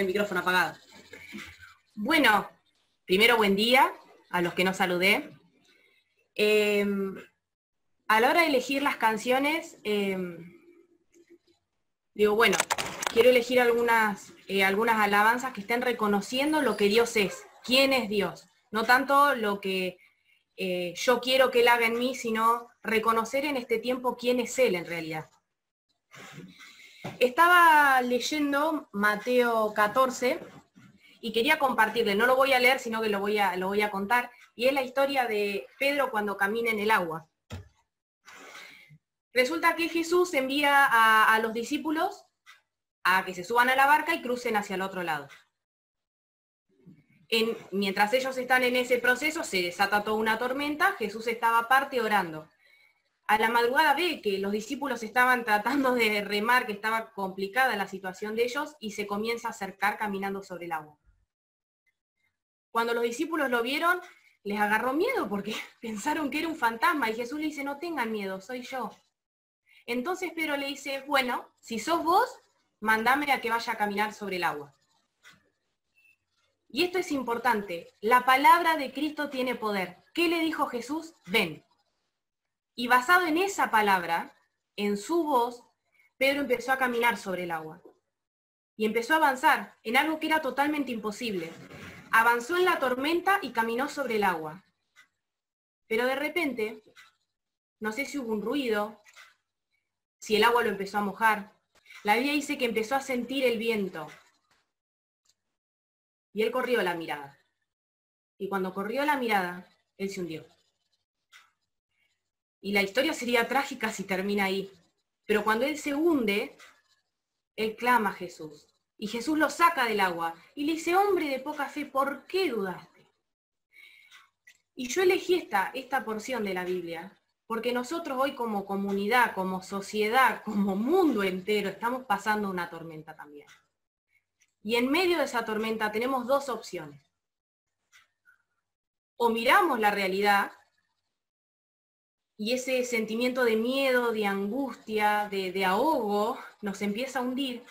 tenía el micrófono apagado. Bueno, primero buen día a los que no saludé. A la hora de elegir las canciones, digo, bueno, quiero elegir algunas alabanzas que estén reconociendo lo que Dios es, quién es Dios. No tanto lo que yo quiero que Él haga en mí, sino reconocer en este tiempo quién es Él en realidad. Estaba leyendo Mateo 14 y quería compartirle, no lo voy a leer, sino que lo voy a contar, y es la historia de Pedro cuando camina en el agua. Resulta que Jesús envía a los discípulos a que se suban a la barca y crucen hacia el otro lado. Mientras ellos están en ese proceso, se desata toda una tormenta, Jesús estaba aparte orando. A la madrugada ve que los discípulos estaban tratando de remar, que estaba complicada la situación de ellos, y se comienza a acercar caminando sobre el agua. Cuando los discípulos lo vieron, les agarró miedo porque pensaron que era un fantasma, y Jesús le dice, no tengan miedo, soy yo. Entonces Pedro le dice, bueno, si sos vos, mandame a que vaya a caminar sobre el agua. Y esto es importante, la palabra de Cristo tiene poder. ¿Qué le dijo Jesús? Ven. Y basado en esa palabra, en su voz, Pedro empezó a caminar sobre el agua. Y empezó a avanzar en algo que era totalmente imposible. Avanzó en la tormenta y caminó sobre el agua. Pero de repente, no sé si hubo un ruido, si el agua lo empezó a mojar. La Biblia dice que empezó a sentir el viento. Y él corrió la mirada. Y cuando corrió la mirada, él se hundió. Y la historia sería trágica si termina ahí. Pero cuando él se hunde, él clama a Jesús. Y Jesús lo saca del agua. Y le dice, hombre de poca fe, ¿por qué dudaste? Y yo elegí esta porción de la Biblia, porque nosotros hoy como comunidad, como sociedad, como mundo entero, estamos pasando una tormenta también. Y en medio de esa tormenta tenemos dos opciones. O miramos la realidad, y ese sentimiento de miedo, de angustia, de ahogo, nos empieza a hundir,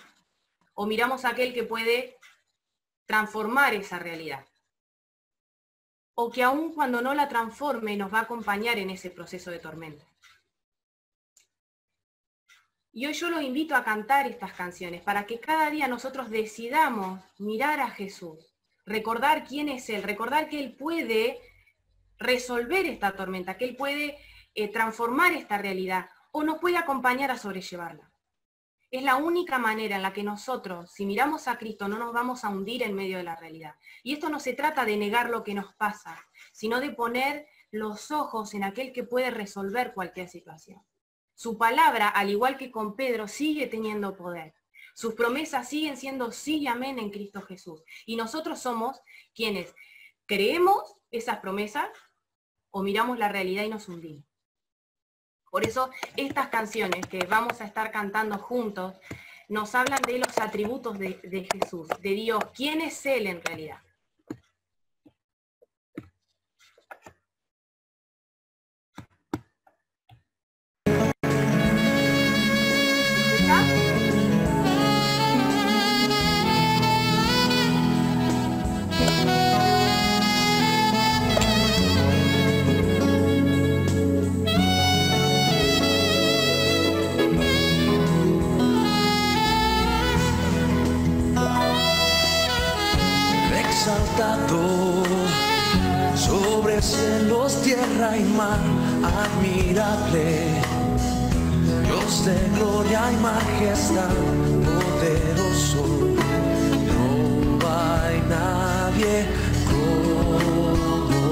o miramos a aquel que puede transformar esa realidad. O que aun cuando no la transforme, nos va a acompañar en ese proceso de tormenta. Y hoy yo los invito a cantar estas canciones, para que cada día nosotros decidamos mirar a Jesús, recordar quién es Él, recordar que Él puede resolver esta tormenta, que Él puede transformar esta realidad, o nos puede acompañar a sobrellevarla. Es la única manera en la que nosotros, si miramos a Cristo, no nos vamos a hundir en medio de la realidad. Y esto no se trata de negar lo que nos pasa, sino de poner los ojos en aquel que puede resolver cualquier situación. Su palabra, al igual que con Pedro, sigue teniendo poder. Sus promesas siguen siendo sí y amén en Cristo Jesús. Y nosotros somos quienes creemos esas promesas o miramos la realidad y nos hundimos. Por eso estas canciones que vamos a estar cantando juntos nos hablan de los atributos de Jesús, de Dios, quién es Él en realidad. Exaltado sobre cielos, tierra y mar, admirable, Dios de gloria y majestad, poderoso, no hay nadie como tú.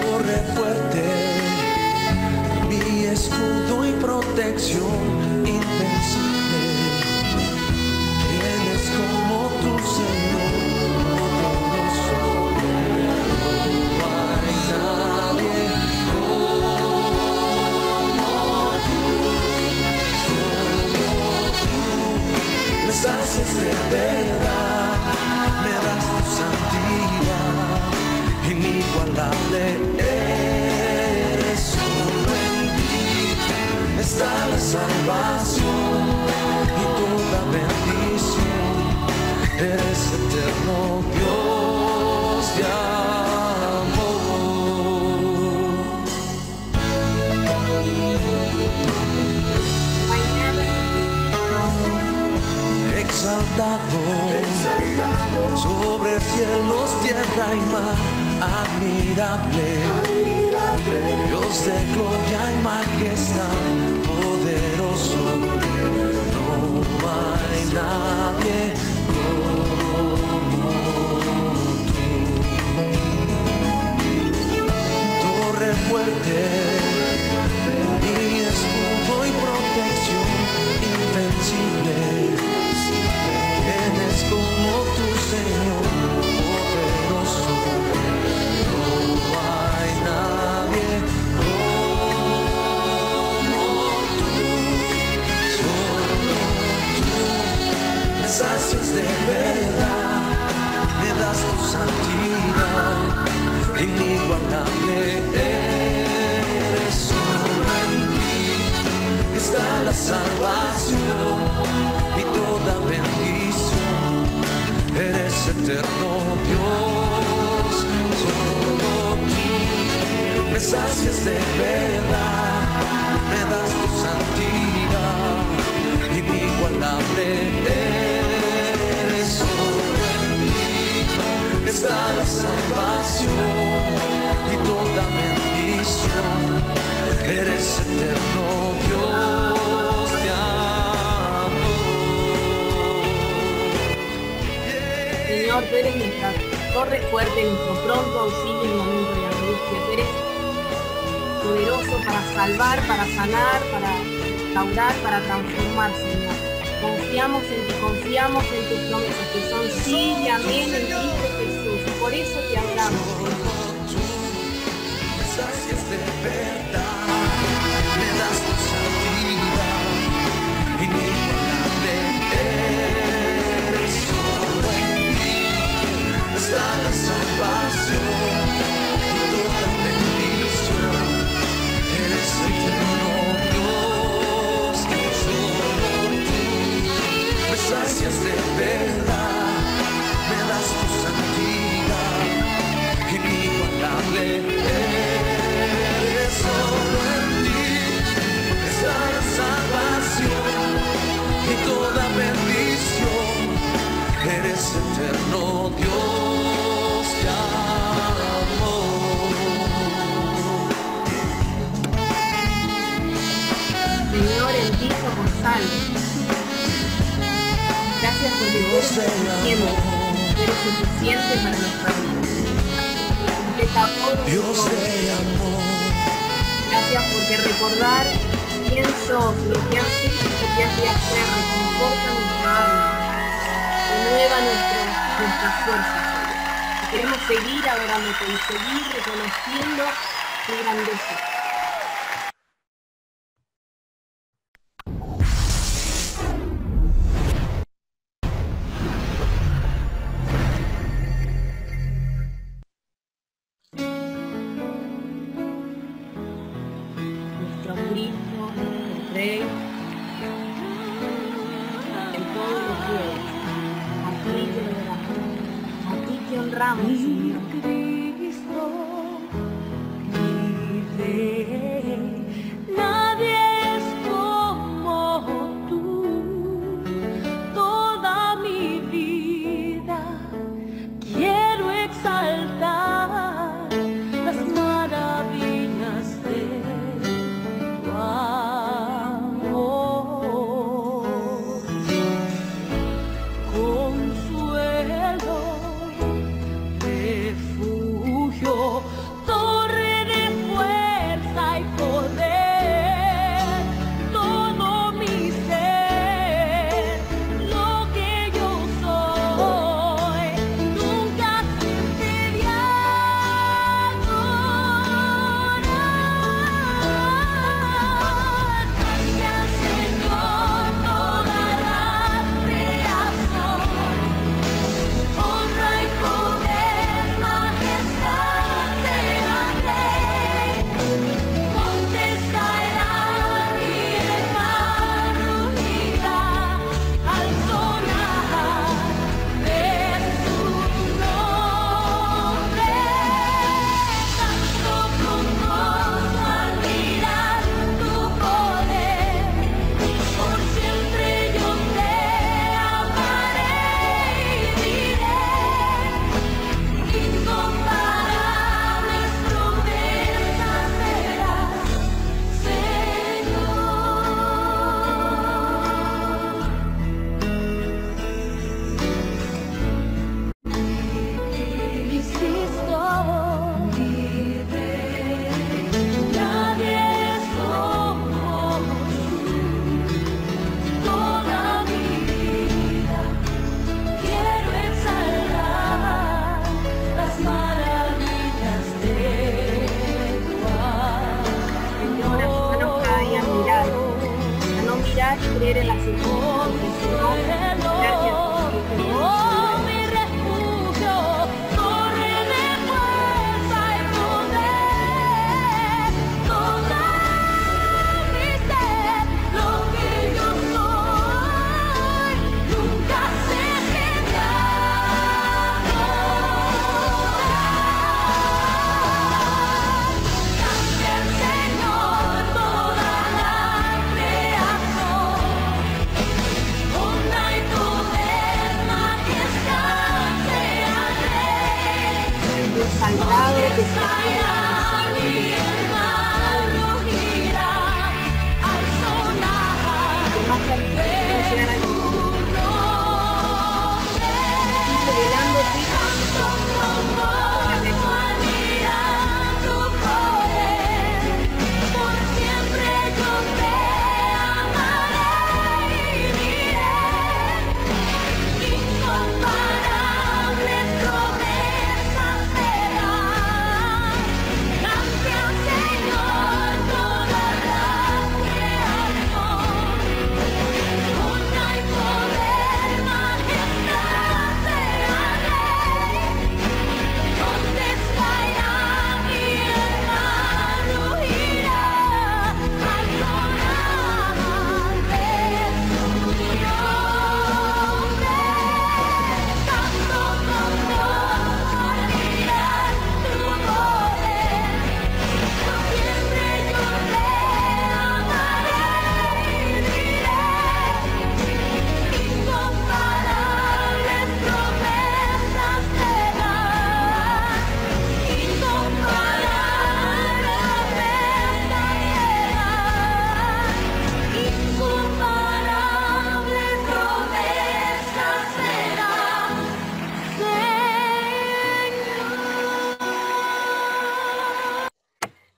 Torre fuerte, mi escudo y protección, invencible. Como tu Señor, poderoso, no hay nadie como tú, me sacias de verdad, me das tu santidad, inigualable eres, solo en ti está la salvación. exaltado sobre cielos, tierra y mar, admirable, Dios de gloria y majestad, poderoso, no hay nadie como tú. Torre fuerte, mi escudo y protección, invencible, eres como tu Señor, poderoso, no hay nadie como tú, solo tú me sacias de verdad, me das tu santidad, inigualable eres, solo en ti está la salvación y toda bendición, eres eterno Dios, solo tú me sacias de verdad, me das tu santidad, inigualable eres, solo en ti está la salvación y toda bendición, eres eterno Dios, te amo. Señor, tú eres nuestra torre fuerte, nuestro pronto auxilio en el momento de angustia. Tú eres poderoso para salvar, para sanar, para restaurar, para transformar, Señor. Confiamos en ti, confiamos en tus promesas, que son sí y amén en Cristo Jesús. Y por eso te hablamos, Señor. Me sacias de verdad, me das tu santidad, inigualable eres, solo en ti está la salvación y toda bendición, eres eterno Dios, solo tú me sacias de verdad, me das tu santidad, inigualable eres, solo en ti está la salvación y toda bendición, eres eterno Dios, te amo. Señor, en ti somos salvos. Gracias porque tú eres suficiente, para nuestra vida. Completa todo Dios todo. te amó. Gracias porque recordar quién sos, lo que has hecho y lo que has de hacer, reconforta nuestra alma, renueva nuestras fuerzas. Y queremos seguir adorándote y seguir reconociendo tu grandeza. Nuestro Cristo, nuestro Rey, en todos los días. A ti te adoramos, a ti te honramos, Señor. Cristo, mi Rey, nadie es como tú. Toda mi vida quiero exaltar las maravillas de tu amor. Consuelo de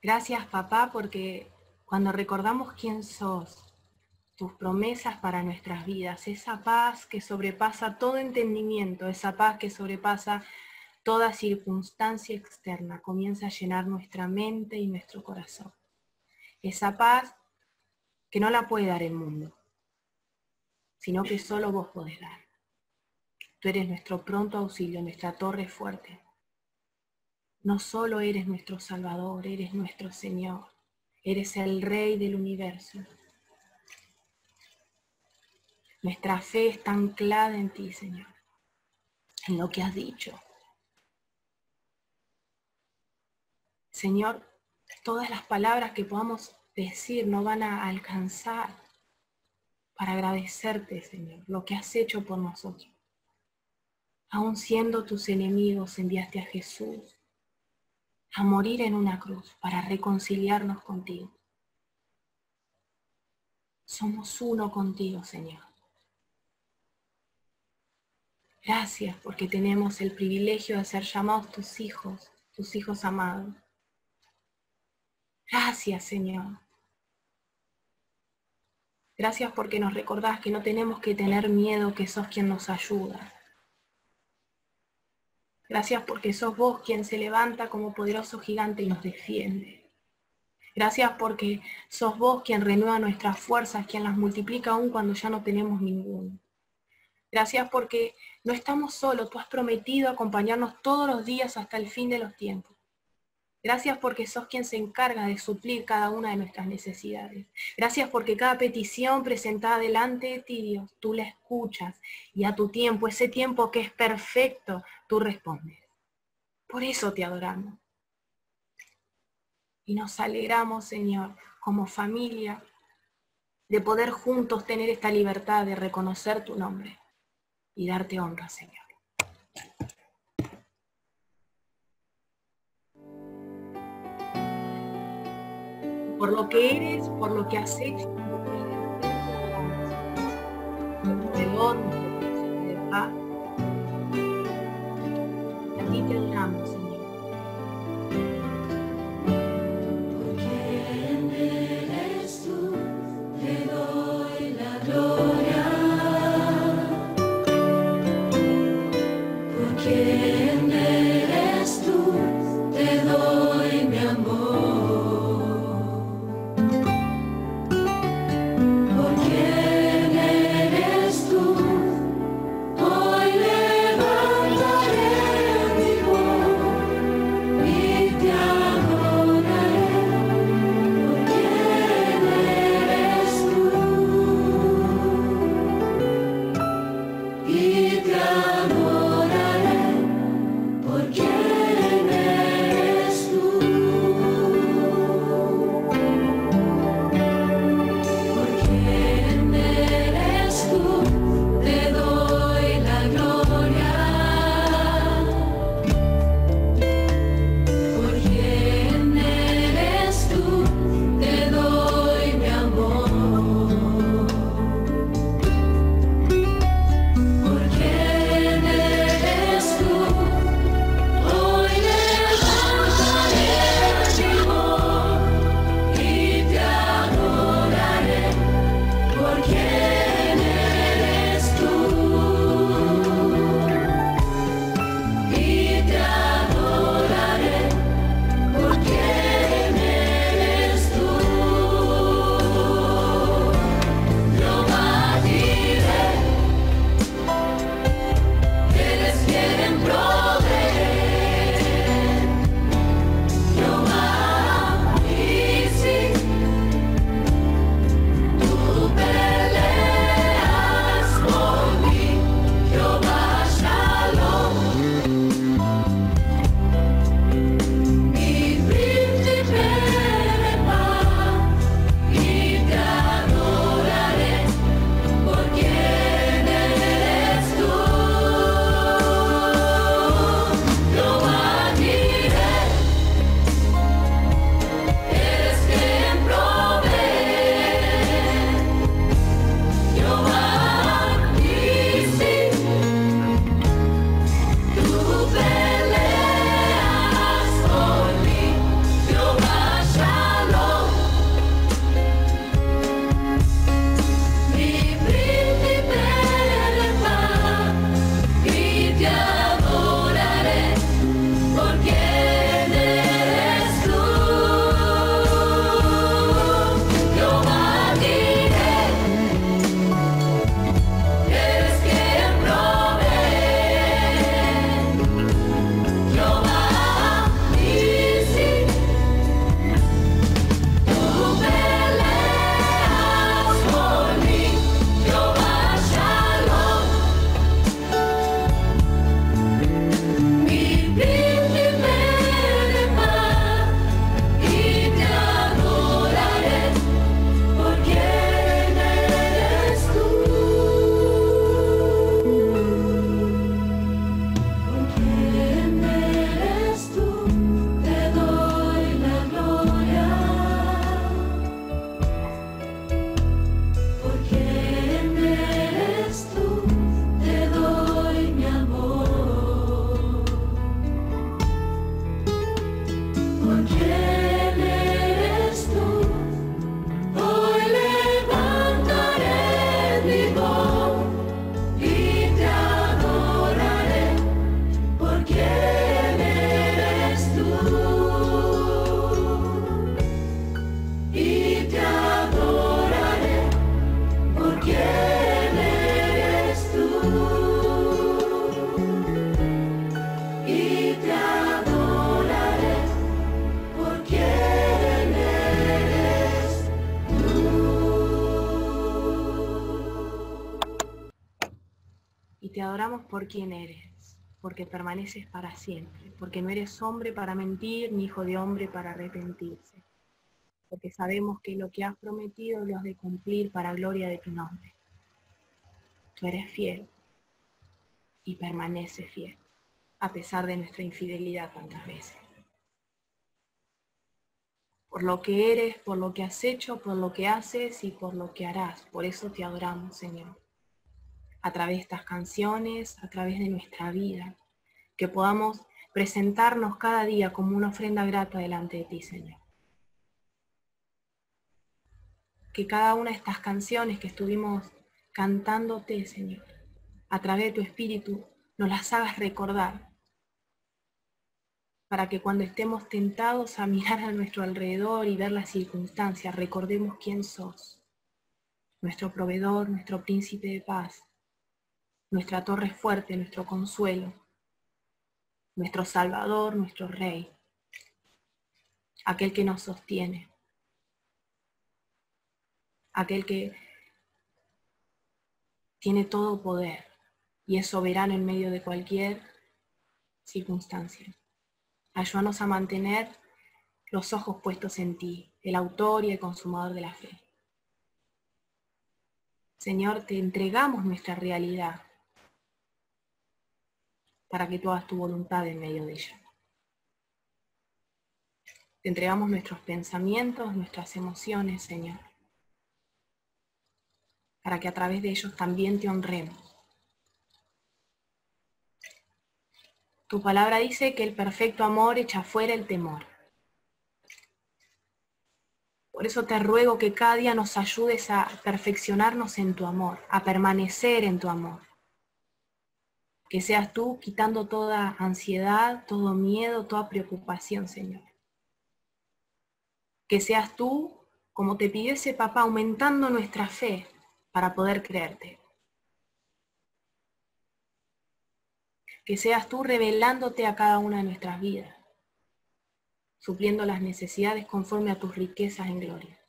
Gracias, papá, porque cuando recordamos quién sos, tus promesas para nuestras vidas, esa paz que sobrepasa todo entendimiento, esa paz que sobrepasa toda circunstancia externa, comienza a llenar nuestra mente y nuestro corazón. Esa paz que no la puede dar el mundo, sino que solo vos podés dar. Tú eres nuestro pronto auxilio, nuestra torre fuerte. No solo eres nuestro Salvador, eres nuestro Señor, eres el Rey del universo. Nuestra fe está anclada en ti, Señor, en lo que has dicho. Señor, todas las palabras que podamos decir no van a alcanzar para agradecerte, Señor, lo que has hecho por nosotros. Aún siendo tus enemigos, enviaste a Jesús a morir en una cruz para reconciliarnos contigo. Somos uno contigo, Señor. Gracias porque tenemos el privilegio de ser llamados tus hijos amados. Gracias, Señor. Gracias porque nos recordás que no tenemos que tener miedo, que sos quien nos ayuda. Gracias porque sos vos quien se levanta como poderoso gigante y nos defiende. Gracias porque sos vos quien renueva nuestras fuerzas, quien las multiplica aún cuando ya no tenemos ninguno. Gracias porque no estamos solos, tú has prometido acompañarnos todos los días hasta el fin de los tiempos. Gracias porque sos quien se encarga de suplir cada una de nuestras necesidades. Gracias porque cada petición presentada delante de ti, Dios, tú la escuchas y a tu tiempo, ese tiempo que es perfecto, tú respondes. Por eso te adoramos. Y nos alegramos, Señor, como familia, de poder juntos tener esta libertad de reconocer tu nombre y darte honra, Señor. Por lo que eres, por lo que has hecho, de honra, de paz. A ti te adoramos, Señor. Porque y te adoramos por quien eres, porque permaneces para siempre, porque no eres hombre para mentir, ni hijo de hombre para arrepentirse, porque sabemos que lo que has prometido lo has de cumplir para gloria de tu nombre. Tú eres fiel y permaneces fiel, a pesar de nuestra infidelidad tantas veces. Por lo que eres, por lo que has hecho, por lo que haces y por lo que harás. Por eso te adoramos, Señor. A través de estas canciones, a través de nuestra vida, que podamos presentarnos cada día como una ofrenda grata delante de ti, Señor. Que cada una de estas canciones que estuvimos cantándote, Señor, a través de tu Espíritu, nos las hagas recordar, para que cuando estemos tentados a mirar a nuestro alrededor y ver las circunstancias, recordemos quién sos, nuestro proveedor, nuestro príncipe de paz, nuestra torre fuerte, nuestro consuelo, nuestro salvador, nuestro rey, aquel que nos sostiene, aquel que tiene todo poder y es soberano en medio de cualquier circunstancia. Ayúdanos a mantener los ojos puestos en ti, el autor y el consumador de la fe. Señor, te entregamos nuestra realidad para que tú hagas tu voluntad en medio de ella. Te entregamos nuestros pensamientos, nuestras emociones, Señor, para que a través de ellos también te honremos. Tu palabra dice que el perfecto amor echa fuera el temor. Por eso te ruego que cada día nos ayudes a perfeccionarnos en tu amor, a permanecer en tu amor. Que seas tú quitando toda ansiedad, todo miedo, toda preocupación, Señor. Que seas tú, como te pidió ese papá, aumentando nuestra fe para poder creerte. Que seas tú revelándote a cada una de nuestras vidas, supliendo las necesidades conforme a tus riquezas en gloria.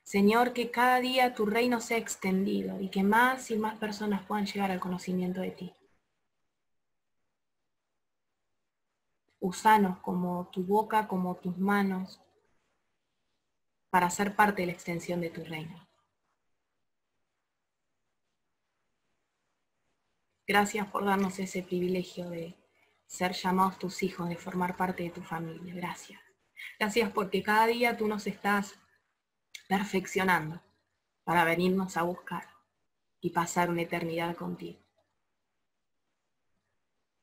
Señor, que cada día tu reino sea extendido y que más y más personas puedan llegar al conocimiento de ti. Úsanos como tu boca, como tus manos, para ser parte de la extensión de tu reino. Gracias por darnos ese privilegio de ser llamados tus hijos, de formar parte de tu familia. Gracias. Gracias porque cada día tú nos estás perfeccionando para venirnos a buscar y pasar una eternidad contigo.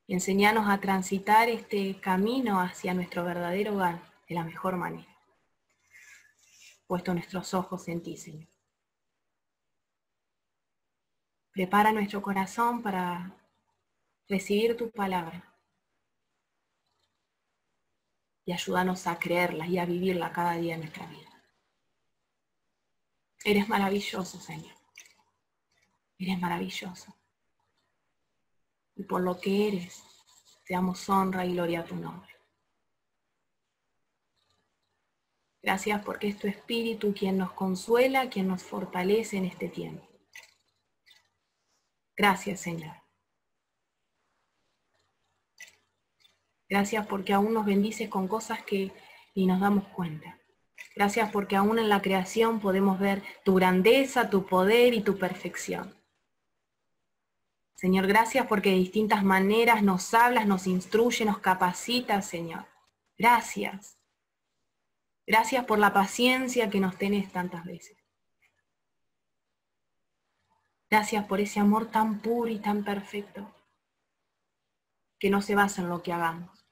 Enséñanos a transitar este camino hacia nuestro verdadero hogar de la mejor manera, puesto nuestros ojos en ti, Señor. Prepara nuestro corazón para recibir tu palabra y ayúdanos a creerla y a vivirla cada día en nuestra vida. Eres maravilloso, Señor. Eres maravilloso. Y por lo que eres, te damos honra y gloria a tu nombre. Gracias porque es tu Espíritu quien nos consuela, quien nos fortalece en este tiempo. Gracias, Señor. Gracias porque aún nos bendices con cosas que ni nos damos cuenta. Gracias porque aún en la creación podemos ver tu grandeza, tu poder y tu perfección. Señor, gracias porque de distintas maneras nos hablas, nos instruyes, nos capacitas, Señor. Gracias. Gracias por la paciencia que nos tenés tantas veces. Gracias por ese amor tan puro y tan perfecto, que no se basa en lo que hagamos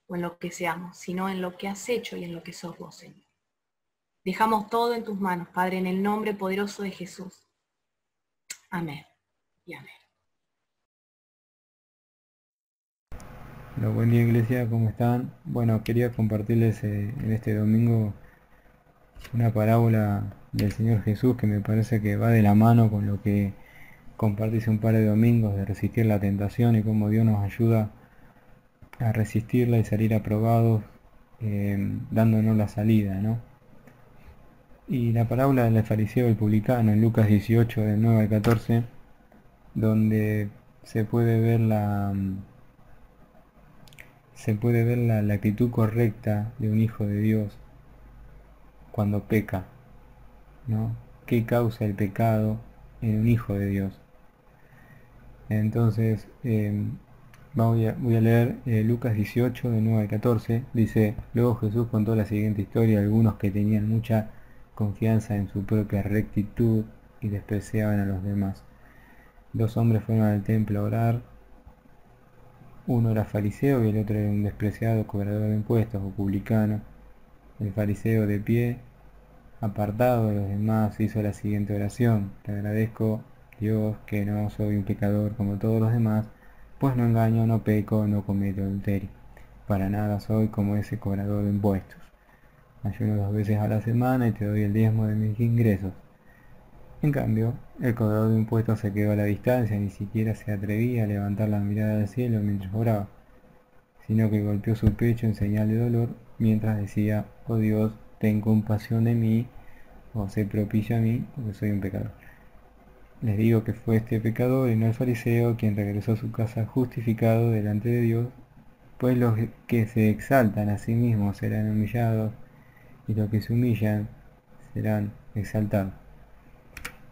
o en lo que seamos, sino en lo que has hecho y en lo que sos vos, Señor. Dejamos todo en tus manos, Padre, en el nombre poderoso de Jesús. Amén y amén. Hola, buen día, iglesia, ¿cómo están? Bueno, quería compartirles en este domingo una parábola del Señor Jesús que me parece que va de la mano con lo que compartí hace un par de domingos de resistir la tentación y cómo Dios nos ayuda a resistirla y salir aprobados dándonos la salida, ¿no? Y la parábola del fariseo y el publicano en Lucas 18, del 9 al 14, donde se puede ver la actitud correcta de un hijo de Dios cuando peca, ¿no? ¿Qué causa el pecado en un hijo de Dios? Entonces, voy a leer Lucas 18, de 9 al 14. Dice: luego Jesús contó la siguiente historia a algunos que tenían mucha confianza en su propia rectitud y despreciaban a los demás. Dos hombres fueron al templo a orar. Uno era fariseo y el otro era un despreciado cobrador de impuestos o publicano. El fariseo, de pie, apartado de los demás, hizo la siguiente oración: te agradezco, Dios, que no soy un pecador como todos los demás, pues no engaño, no peco, no cometo adulterio. Para nada soy como ese cobrador de impuestos. Ayuno 2 veces a la semana y te doy el diezmo de mis ingresos. En cambio, el cobrador de impuestos se quedó a la distancia, ni siquiera se atrevía a levantar la mirada al cielo mientras oraba, sino que golpeó su pecho en señal de dolor, mientras decía: oh Dios, ten compasión de mí, o sé propicio a mí, porque soy un pecador. Les digo que fue este pecador y no el fariseo quien regresó a su casa justificado delante de Dios, pues los que se exaltan a sí mismos serán humillados, y los que se humillan serán exaltados.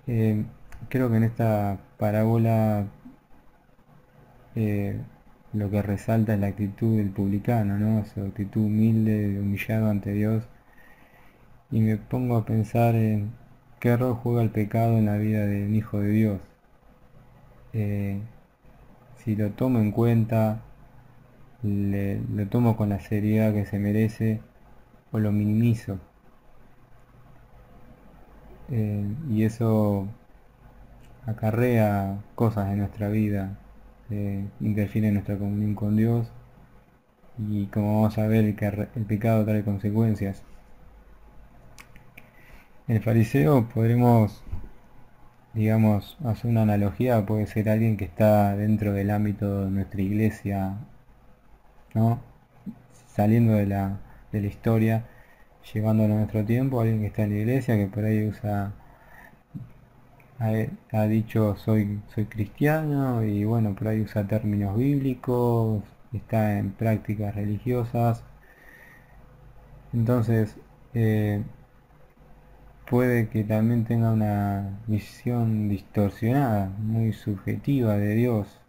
Creo que en esta parábola lo que resalta es la actitud del publicano, ¿no? Su actitud humilde, humillado ante Dios. Y me pongo a pensar en qué rol juega el pecado en la vida de un hijo de Dios. Si lo tomo en cuenta, lo tomo con la seriedad que se merece, o lo minimizo. Y eso acarrea cosas en nuestra vida, interfiere en nuestra comunión con Dios, y como vamos a ver, el pecado trae consecuencias. El fariseo, podremos, digamos, hacer una analogía, puede ser alguien que está dentro del ámbito de nuestra iglesia, ¿no? Saliendo de la historia, llevándolo a nuestro tiempo, alguien que está en la iglesia, que por ahí ha dicho soy cristiano, y bueno, por ahí usa términos bíblicos, está en prácticas religiosas. Entonces, puede que también tenga una visión distorsionada, muy subjetiva de Dios.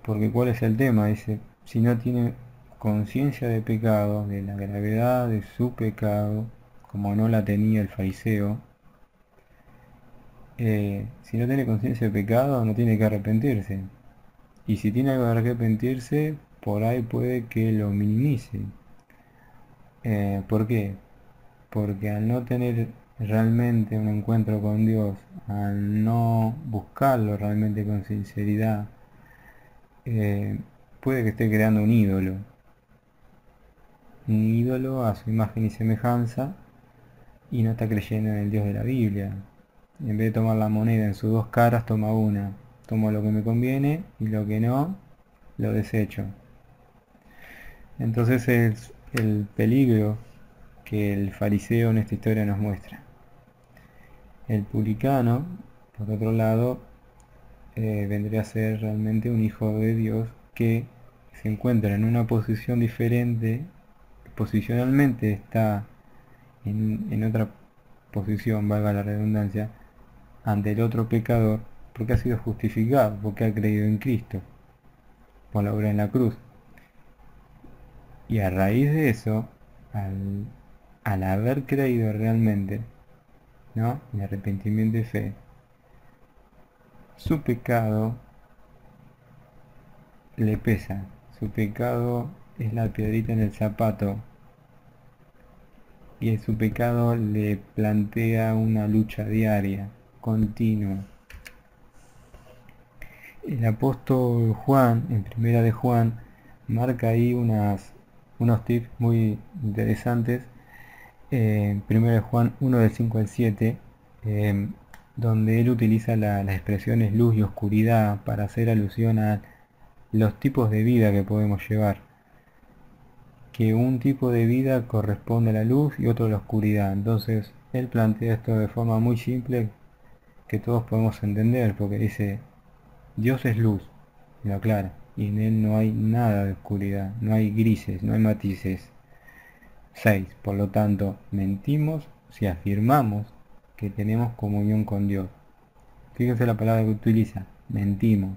Porque ¿cuál es el tema? Dice, si no tiene conciencia de pecado, de la gravedad de su pecado, como no la tenía el fariseo, si no tiene conciencia de pecado, no tiene que arrepentirse. Y si tiene algo de arrepentirse, por ahí puede que lo minimice. ¿Por qué? Porque al no tener realmente un encuentro con Dios, al no buscarlo realmente con sinceridad, puede que esté creando un ídolo a su imagen y semejanza, y no está creyendo en el Dios de la Biblia. En vez de tomar la moneda en sus dos caras, toma una. Tomo lo que me conviene y lo que no, lo desecho. Entonces es el peligro que el fariseo en esta historia nos muestra. El publicano, por otro lado, vendría a ser realmente un hijo de Dios que se encuentra en una posición diferente, posicionalmente está en otra posición, valga la redundancia, ante el otro pecador, porque ha sido justificado, porque ha creído en Cristo, por la obra en la cruz. Y a raíz de eso, al haber creído realmente, ¿no?, el arrepentimiento y fe, su pecado le pesa, su pecado es la piedrita en el zapato, y su pecado le plantea una lucha diaria, continua. El apóstol Juan, en Primera de Juan, marca ahí unos tips muy interesantes. Primera de Juan 1, del 5 al 7, donde él utiliza las expresiones luz y oscuridad para hacer alusión a los tipos de vida que podemos llevar. que un tipo de vida corresponde a la luz y otro a la oscuridad. Entonces él plantea esto de forma muy simple que todos podemos entender, porque dice, Dios es luz, y lo aclara, y en él no hay nada de oscuridad, no hay grises, no hay matices. 6. Por lo tanto, mentimos si afirmamos que tenemos comunión con Dios. Fíjense la palabra que utiliza, mentimos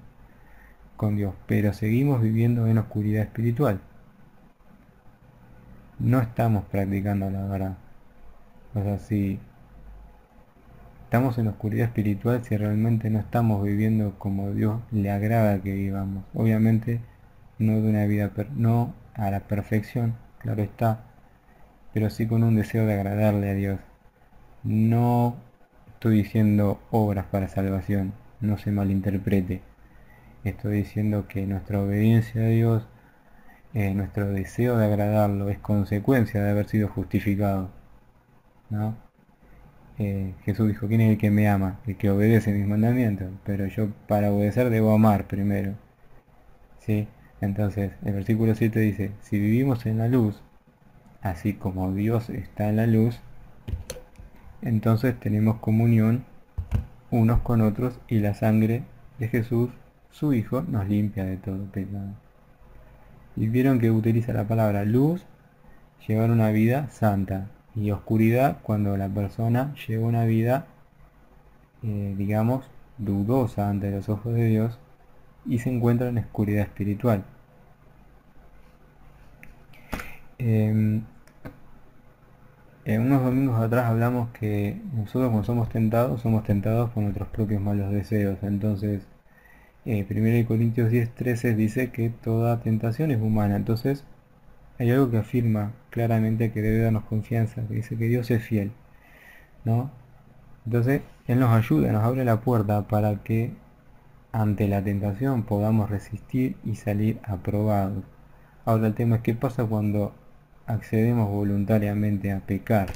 con Dios, pero seguimos viviendo en oscuridad espiritual. No estamos practicando la verdad. O sea, si estamos en oscuridad espiritual, si realmente no estamos viviendo como Dios le agrada que vivamos. Obviamente no de una vida, no a la perfección, claro está, pero sí con un deseo de agradarle a Dios. No estoy diciendo obras para salvación, no se malinterprete. Estoy diciendo que nuestra obediencia a Dios, nuestro deseo de agradarlo, es consecuencia de haber sido justificado, ¿no? Jesús dijo, ¿quién es el que me ama? El que obedece mis mandamientos. Pero yo para obedecer debo amar primero, ¿sí? Entonces el versículo 7 dice, si vivimos en la luz, así como Dios está en la luz, entonces tenemos comunión unos con otros y la sangre de Jesús, su Hijo, nos limpia de todo pecado. Y vieron que utiliza la palabra luz, llevar una vida santa, y oscuridad cuando la persona lleva una vida, digamos, dudosa ante los ojos de Dios y se encuentra en oscuridad espiritual. Unos domingos atrás hablamos que nosotros cuando somos tentados por nuestros propios malos deseos. Entonces, 1 Corintios 10:13 dice que toda tentación es humana. Entonces, hay algo que afirma claramente que debe darnos confianza, que dice que Dios es fiel, ¿no? Entonces, Él nos ayuda, nos abre la puerta para que ante la tentación podamos resistir y salir aprobados. Ahora el tema es qué pasa cuando accedemos voluntariamente a pecar.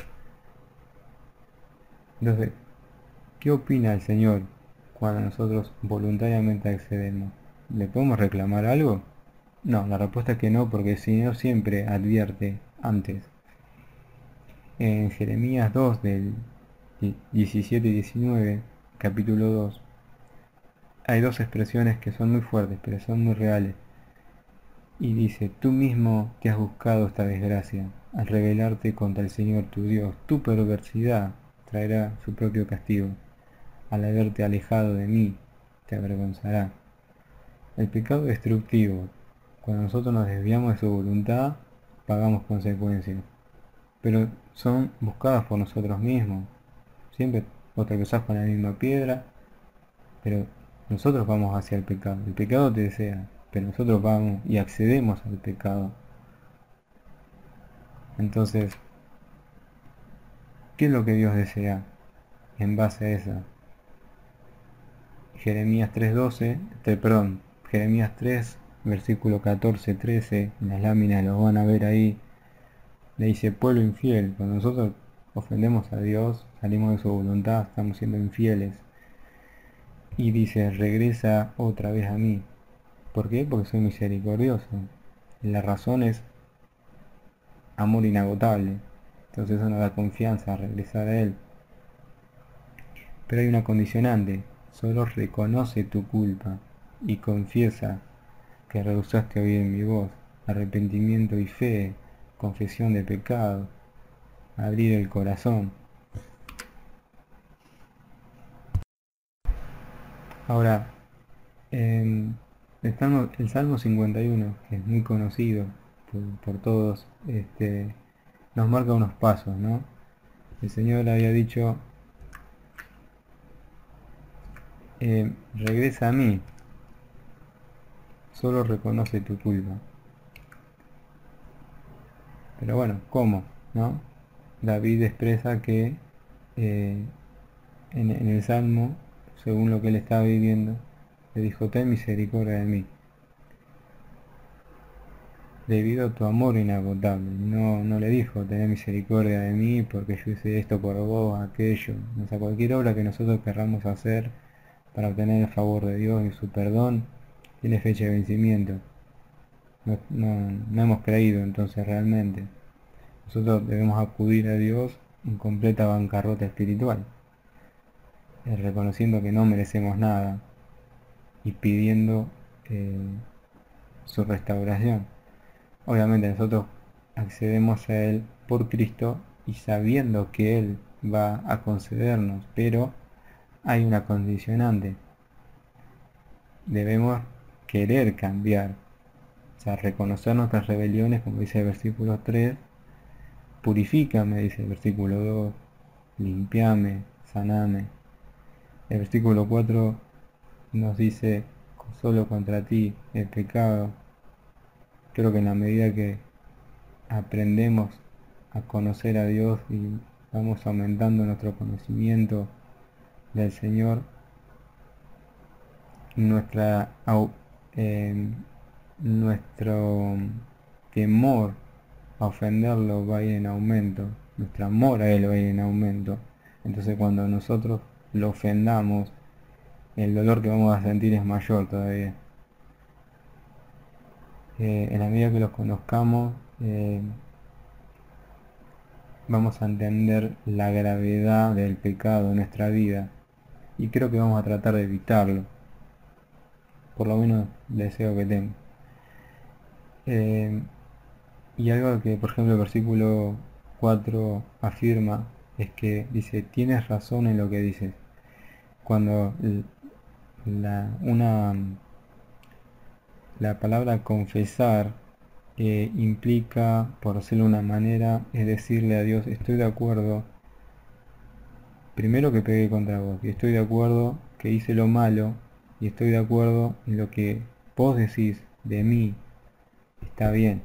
Entonces, ¿qué opina el Señor cuando nosotros voluntariamente accedemos? ¿Le podemos reclamar algo? No, la respuesta es que no, porque el Señor siempre advierte antes. En Jeremías 2 del 17 y 19, capítulo 2, hay dos expresiones que son muy fuertes, pero son muy reales. Y dice, tú mismo te has buscado esta desgracia, al rebelarte contra el Señor tu Dios. Tu perversidad traerá su propio castigo. Al haberte alejado de mí, te avergonzará. El pecado destructivo, cuando nosotros nos desviamos de su voluntad, pagamos consecuencias. Pero son buscadas por nosotros mismos. Siempre vos tropezás con la misma piedra, pero nosotros vamos hacia el pecado. El pecado te desea, pero nosotros vamos y accedemos al pecado. Entonces, ¿qué es lo que Dios desea en base a eso? Jeremías 3:12, Jeremías 3, versículo 14-13, en las láminas lo van a ver ahí, le dice, pueblo infiel, cuando nosotros ofendemos a Dios, salimos de su voluntad, estamos siendo infieles. Y dice, regresa otra vez a mí. ¿Por qué? Porque soy misericordioso. La razón es amor inagotable. Entonces eso nos da confianza a regresar a Él. Pero hay una condicionante. Solo reconoce tu culpa y confiesa que rehusaste oír mi voz. Arrepentimiento y fe, confesión de pecado, abrir el corazón. Ahora, el Salmo 51, que es muy conocido por todos, nos marca unos pasos, ¿no? El Señor había dicho, regresa a mí, solo reconoce tu culpa. Pero bueno, ¿cómo? ¿No? David expresa que en el Salmo, según lo que él estaba viviendo, le dijo, ten misericordia de mí, debido a tu amor inagotable. No le dijo, ten misericordia de mí porque yo hice esto por vos, aquello. O sea, cualquier obra que nosotros querramos hacer para obtener el favor de Dios y su perdón, tiene fecha de vencimiento. no hemos creído entonces realmente. Nosotros debemos acudir a Dios en completa bancarrota espiritual, reconociendo que no merecemos nada y pidiendo su restauración. Obviamente nosotros accedemos a Él por Cristo y sabiendo que Él va a concedernos, pero hay una condicionante. Debemos querer cambiar, o sea, reconocer nuestras rebeliones, como dice el versículo 3, purifícame, dice el versículo 2, limpiame, saname. El versículo 4 nos dice, solo contra ti el pecado. Creo que en la medida que aprendemos a conocer a Dios y vamos aumentando nuestro conocimiento del Señor, nuestro temor a ofenderlo va a ir en aumento, nuestro amor a Él va a ir en aumento. Entonces cuando nosotros lo ofendamos, el dolor que vamos a sentir es mayor todavía. En la medida que los conozcamos, vamos a entender la gravedad del pecado en nuestra vida y creo que vamos a tratar de evitarlo. Por lo menos deseo que tengo. Y algo que, por ejemplo, el versículo 4 afirma es que dice, tienes razón en lo que dices. Cuando la palabra confesar implica, por decirlo de una manera, es decirle a Dios, estoy de acuerdo, primero que pegué contra vos, y estoy de acuerdo que hice lo malo, y estoy de acuerdo en lo que vos decís de mí está bien,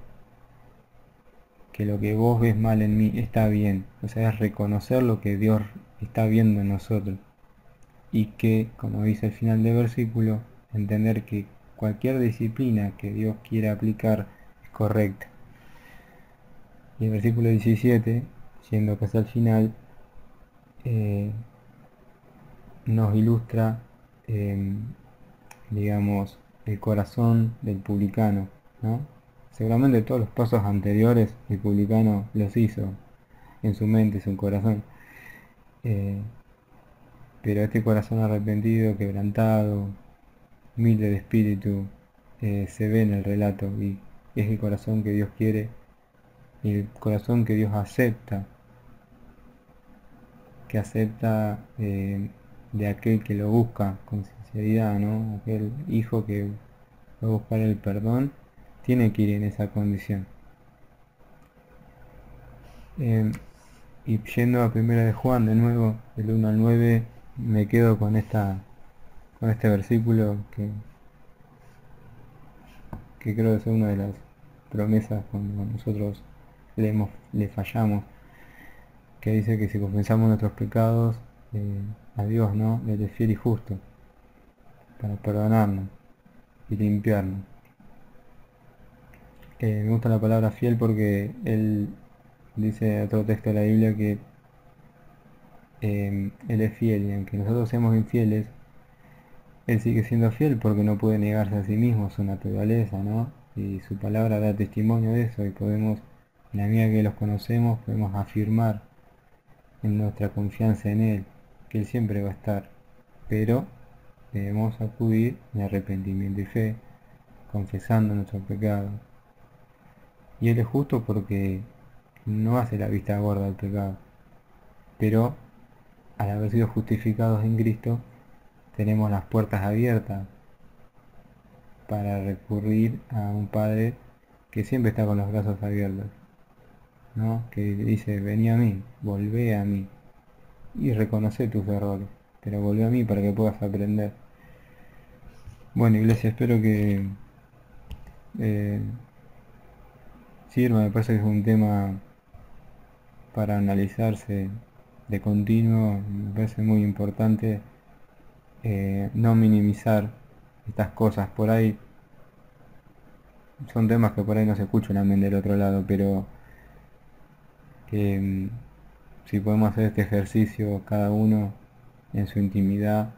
que lo que vos ves mal en mí está bien. O sea, es reconocer lo que Dios está viendo en nosotros y que, como dice el final del versículo, entender que cualquier disciplina que Dios quiera aplicar es correcta. Y el versículo 17, siendo que es el final, nos ilustra digamos, el corazón del publicano, ¿no? Seguramente todos los pasos anteriores el publicano los hizo en su mente, en su corazón. Pero este corazón arrepentido, quebrantado, humilde de espíritu, se ve en el relato y es el corazón que Dios quiere y el corazón que Dios acepta, de aquel que lo busca con sinceridad, ¿no? Aquel hijo que va a buscar el perdón tiene que ir en esa condición. Y yendo a Primera de Juan de nuevo, del 1 al 9, me quedo con este versículo que creo que es una de las promesas cuando nosotros le fallamos, que dice que si confesamos nuestros pecados a Dios, ¿no? Él es fiel y justo para perdonarnos y limpiarnos. Me gusta la palabra fiel porque él dice en otro texto de la Biblia que Él es fiel y aunque nosotros seamos infieles, Él sigue siendo fiel porque no puede negarse a sí mismo, su naturaleza, ¿no? Y su palabra da testimonio de eso y podemos, en la medida que los conocemos, podemos afirmar en nuestra confianza en Él, que Él siempre va a estar, pero debemos acudir en arrepentimiento y fe, confesando nuestros pecados. Y Él es justo porque no hace la vista gorda al pecado, pero al haber sido justificados en Cristo, tenemos las puertas abiertas para recurrir a un Padre que siempre está con los brazos abiertos, ¿no? Que dice, vení a mí, volvé a mí y reconoce tus errores, pero volvé a mí para que puedas aprender. Bueno, iglesia, espero que sirva. Me parece que es un tema para analizarse de continuo. Me parece muy importante no minimizar estas cosas. Por ahí son temas que por ahí no se escuchan también del otro lado, pero si podemos hacer este ejercicio cada uno en su intimidad,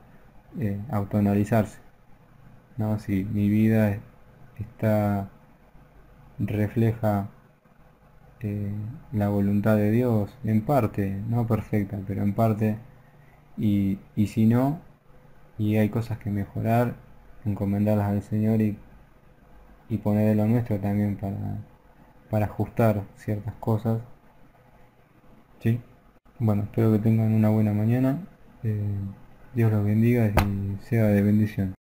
autoanalizarse, ¿no? Si mi vida está refleja la voluntad de Dios, en parte, no perfecta, pero en parte, y si no, y hay cosas que mejorar, encomendarlas al Señor y poner de lo nuestro también para ajustar ciertas cosas, ¿sí? Bueno, espero que tengan una buena mañana, Dios los bendiga y sea de bendición.